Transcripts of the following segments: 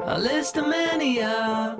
A list of mania.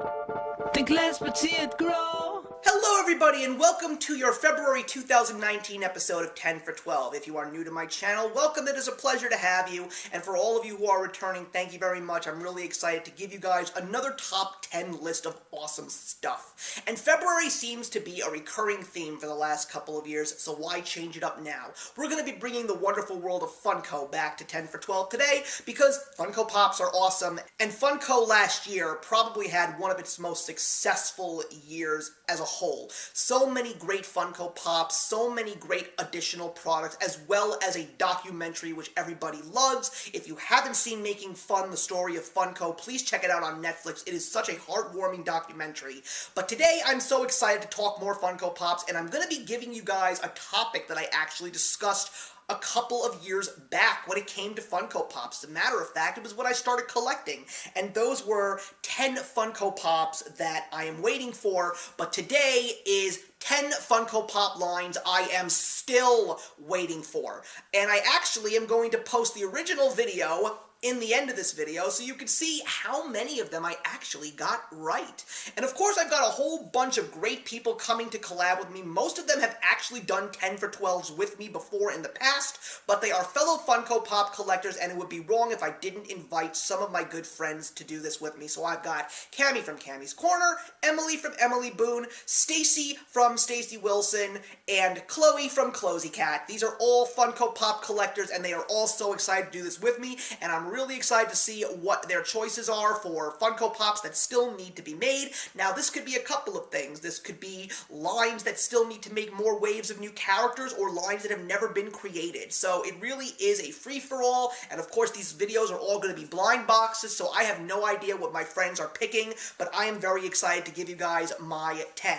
Think less but see it grow. Hello everybody and welcome to your February 2019 episode of 10 for 12. If you are new to my channel, welcome. It is a pleasure to have you. And for all of you who are returning, thank you very much. I'm really excited to give you guys another top 10 list of awesome stuff. And February seems to be a recurring theme for the last couple of years, so why change it up now? We're going to be bringing the wonderful world of Funko back to 10 for 12 today because Funko Pops are awesome. And Funko last year probably had one of its most successful years as a whole. So many great Funko Pops, so many great additional products, as well as a documentary which everybody loves. If you haven't seen Making Fun, the story of Funko, please check it out on Netflix. It is such a heartwarming documentary. But today I'm so excited to talk more Funko Pops, and I'm going to be giving you guys a topic that I actually discussed a couple of years back when it came to Funko Pops. As a matter of fact, it was when I started collecting, and those were 10 Funko Pops that I am waiting for, but today is 10 Funko Pop lines I am still waiting for. And I actually am going to post the original video in the end of this video, so you can see how many of them I actually got right. And of course, I've got a whole bunch of great people coming to collab with me. Most of them have actually done 10 for 12s with me before in the past, but they are fellow Funko Pop collectors, and it would be wrong if I didn't invite some of my good friends to do this with me. So I've got Cammy from Cammy's Corner, Emily from Emily Boone, Stacy from Stacy Wilson, and Chloe from Chlozy Cat. These are all Funko Pop collectors, and they are all so excited to do this with me, and I'm really excited to see what their choices are for Funko Pops that still need to be made. Now, this could be a couple of things. This could be lines that still need to make more waves of new characters, or lines that have never been created. So it really is a free-for-all, and of course these videos are all going to be blind boxes, so I have no idea what my friends are picking, but I am very excited to give you guys my 10.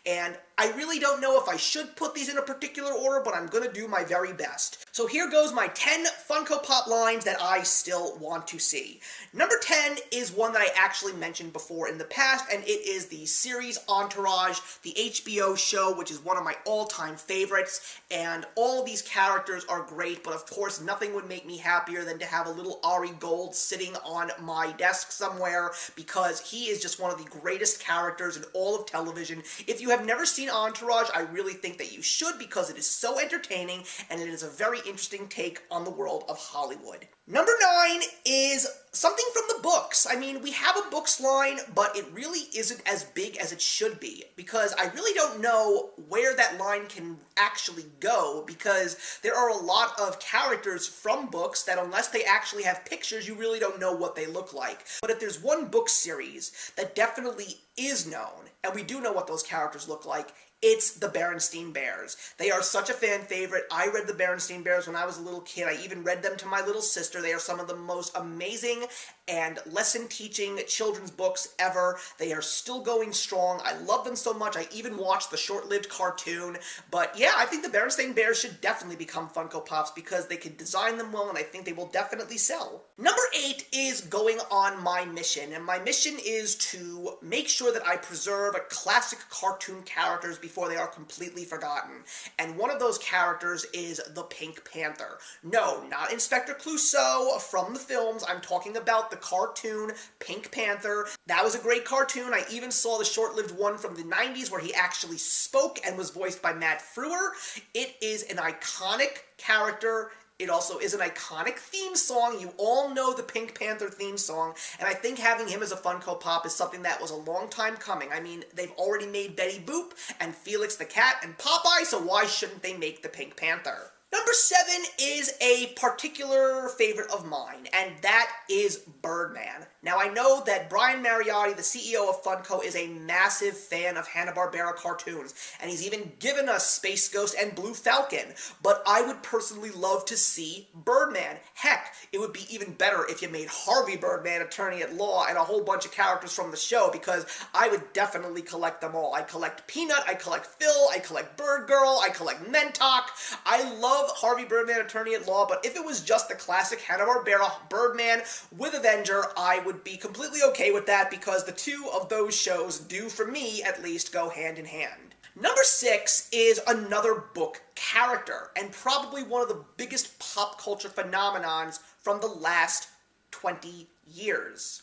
And I really don't know if I should put these in a particular order, but I'm going to do my very best. So here goes my 10 Funko Pop lines that I still want to see. Number 10 is one that I actually mentioned before in the past, and it is the series Entourage, the HBO show, which is one of my all-time favorites, and all of these characters are great, but of course nothing would make me happier than to have a little Ari Gold sitting on my desk somewhere, because he is just one of the greatest characters in all of television. If you have never seen Entourage, I really think that you should, because it is so entertaining, and it is a very interesting take on the world of Hollywood. Number 9 is something from the books. I mean, we have a books line, but it really isn't as big as it should be, because I really don't know where that line can actually go, because there are a lot of characters from books that, unless they actually have pictures, you really don't know what they look like. But if there's one book series that definitely is known, and we do know what those characters look like, it's the Berenstain Bears. They are such a fan favorite. I read the Berenstain Bears when I was a little kid. I even read them to my little sister. They are some of the most amazing and lesson-teaching children's books ever. They are still going strong. I love them so much. I even watched the short-lived cartoon. But yeah, I think the Berenstain Bears should definitely become Funko Pops, because they can design them well, and I think they will definitely sell. Number 8 is going on my mission, and my mission is to make sure that I preserve classic cartoon characters before they are completely forgotten. And one of those characters is the Pink Panther. No, not Inspector Clouseau from the films. I'm talking about the cartoon Pink Panther. That was a great cartoon. I even saw the short-lived one from the 90s where he actually spoke and was voiced by Matt Frewer. It is an iconic character. It also is an iconic theme song. You all know the Pink Panther theme song, and I think having him as a Funko Pop is something that was a long time coming. I mean, they've already made Betty Boop and Felix the Cat and Popeye, so why shouldn't they make the Pink Panther? Number 7 is a particular favorite of mine, and that is Birdman. Now, I know that Brian Mariotti, the CEO of Funko, is a massive fan of Hanna-Barbera cartoons, and he's even given us Space Ghost and Blue Falcon, but I would personally love to see Birdman. Heck, it would be even better if you made Harvey Birdman attorney at law and a whole bunch of characters from the show, because I would definitely collect them all. I collect Peanut, I collect Phil, I collect Bird Girl, I collect Mentok. I love Harvey Birdman attorney at law, but if it was just the classic Hanna-Barbera Birdman with Avenger, I would be completely okay with that, because the two of those shows do, for me at least, go hand in hand. Number 6 is another book character, and probably one of the biggest pop culture phenomenons from the last 20 years.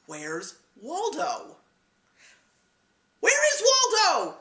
where's Waldo? Where is Waldo?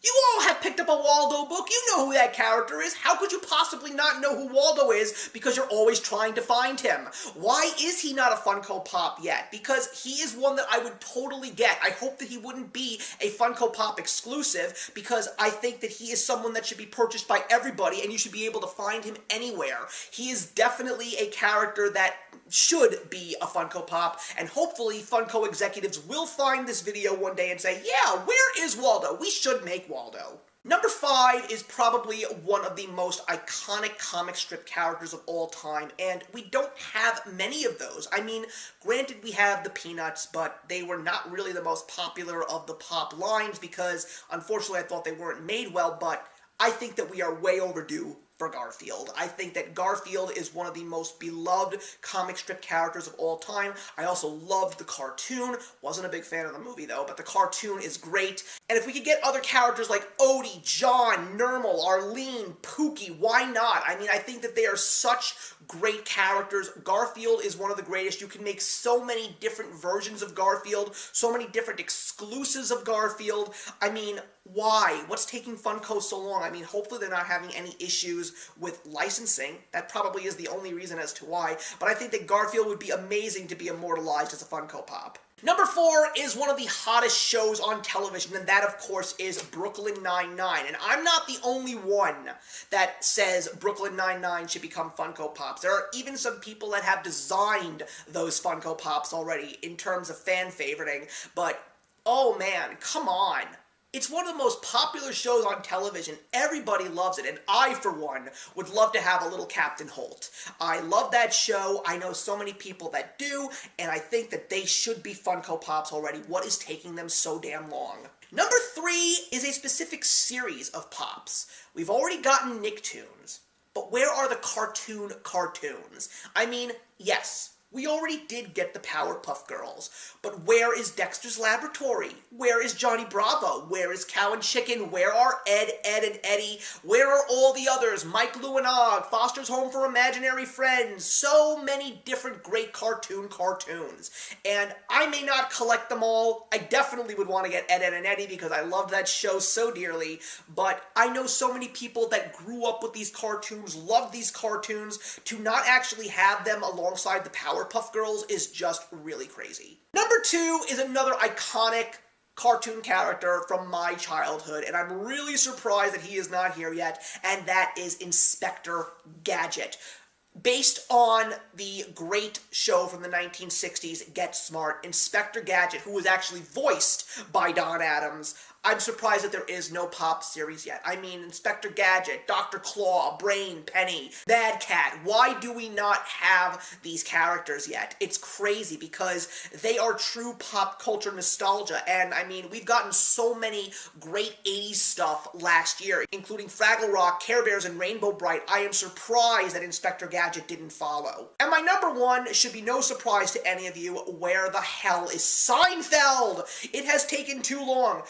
You all have picked up a Waldo book. You know who that character is. How could you possibly not know who Waldo is because you're always trying to find him? Why is he not a Funko Pop yet? Because he is one that I would totally get. I hope that he wouldn't be a Funko Pop exclusive because I think that he is someone that should be purchased by everybody and you should be able to find him anywhere. He is definitely a character that should be a Funko Pop, and hopefully Funko executives will find this video one day and say, yeah, where is Waldo? We should make Waldo. Number 5 is probably one of the most iconic comic strip characters of all time, and we don't have many of those. I mean, granted we have the Peanuts, but they were not really the most popular of the Pop lines because, unfortunately, I thought they weren't made well, but I think that we are way overdue for Garfield. I think that Garfield is one of the most beloved comic strip characters of all time. I also loved the cartoon. Wasn't a big fan of the movie though, but the cartoon is great. And if we could get other characters like Odie, John, Nermal, Arlene, Pookie, why not? I mean, I think that they are such great characters. Garfield is one of the greatest. You can make so many different versions of Garfield, so many different exclusives of Garfield. I mean, why? What's taking Funko so long? I mean, hopefully they're not having any issues with licensing. That probably is the only reason as to why. But I think that Garfield would be amazing to be immortalized as a Funko Pop. Number 4 is one of the hottest shows on television, and that, of course, is Brooklyn Nine-Nine. And I'm not the only one that says Brooklyn Nine-Nine should become Funko Pops. There are even some people that have designed those Funko Pops already in terms of fan favoriting. But, oh man, come on. It's one of the most popular shows on television. Everybody loves it, and I, for one, would love to have a little Captain Holt. I love that show. I know so many people that do, and I think that they should be Funko Pops already. What is taking them so damn long? Number 3 is a specific series of Pops. We've already gotten Nicktoons, but where are the cartoons? I mean, yes, we already did get the Powerpuff Girls, but where is Dexter's Laboratory? Where is Johnny Bravo? Where is Cow and Chicken? Where are Ed, and Eddie? Where are all the others? Mike, Lou, and Og, Foster's Home for Imaginary Friends, so many different great cartoons. And I may not collect them all. I definitely would want to get Ed, and Eddie because I loved that show so dearly, but I know so many people that grew up with these cartoons, loved these cartoons, to not actually have them alongside the Powerpuff Girls is just really crazy. Number 2 is another iconic cartoon character from my childhood, and I'm really surprised that he is not here yet, and that is Inspector Gadget. Based on the great show from the 1960s, Get Smart, Inspector Gadget, who was actually voiced by Don Adams, I'm surprised that there is no Pop series yet. I mean, Inspector Gadget, Dr. Claw, Brain, Penny, Bad Cat. Why do we not have these characters yet? It's crazy because they are true pop culture nostalgia. And I mean, we've gotten so many great 80s stuff last year, including Fraggle Rock, Care Bears, and Rainbow Bright. I am surprised that Inspector Gadget didn't follow. And my number 1 should be no surprise to any of you. Where the hell is Seinfeld? It has taken too long.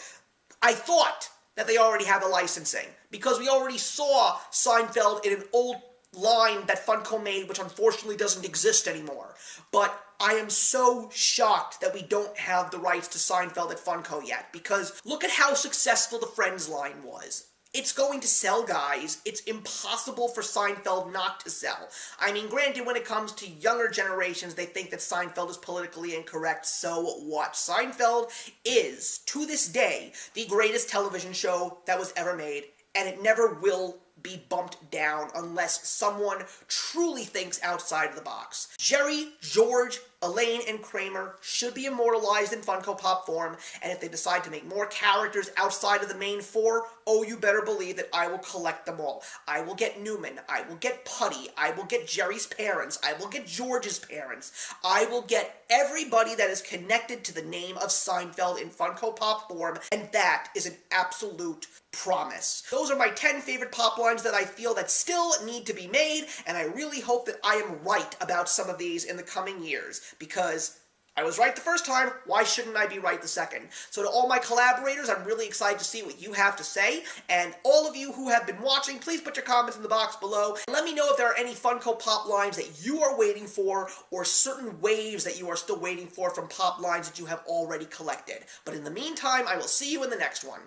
I thought that they already had the licensing, because we already saw Seinfeld in an old line that Funko made, which unfortunately doesn't exist anymore. But I am so shocked that we don't have the rights to Seinfeld at Funko yet, because look at how successful the Friends line was. It's going to sell, guys. It's impossible for Seinfeld not to sell. I mean, granted, when it comes to younger generations, they think that Seinfeld is politically incorrect, so what? Seinfeld is, to this day, the greatest television show that was ever made, and it never will be bumped down unless someone truly thinks outside of the box. Jerry, George, Elaine, and Kramer should be immortalized in Funko Pop form, and if they decide to make more characters outside of the main 4, oh, you better believe that I will collect them all. I will get Newman, I will get Putty, I will get Jerry's parents, I will get George's parents, I will get everybody that is connected to the name of Seinfeld in Funko Pop form, and that is an absolute promise. Those are my 10 favorite pop lines that I feel that still need to be made, and I really hope that I am right about some of these in the coming years, because I was right the first time, why shouldn't I be right the second? So to all my collaborators, I'm really excited to see what you have to say, and all of you who have been watching, please put your comments in the box below, and let me know if there are any Funko Pop lines that you are waiting for, or certain waves that you are still waiting for from Pop lines that you have already collected. But in the meantime, I will see you in the next one.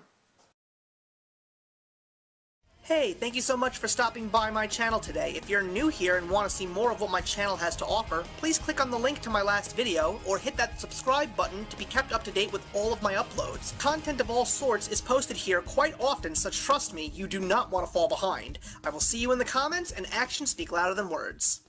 Hey, thank you so much for stopping by my channel today. If you're new here and want to see more of what my channel has to offer, please click on the link to my last video, or hit that subscribe button to be kept up to date with all of my uploads. Content of all sorts is posted here quite often, so trust me, you do not want to fall behind. I will see you in the comments, and actions speak louder than words.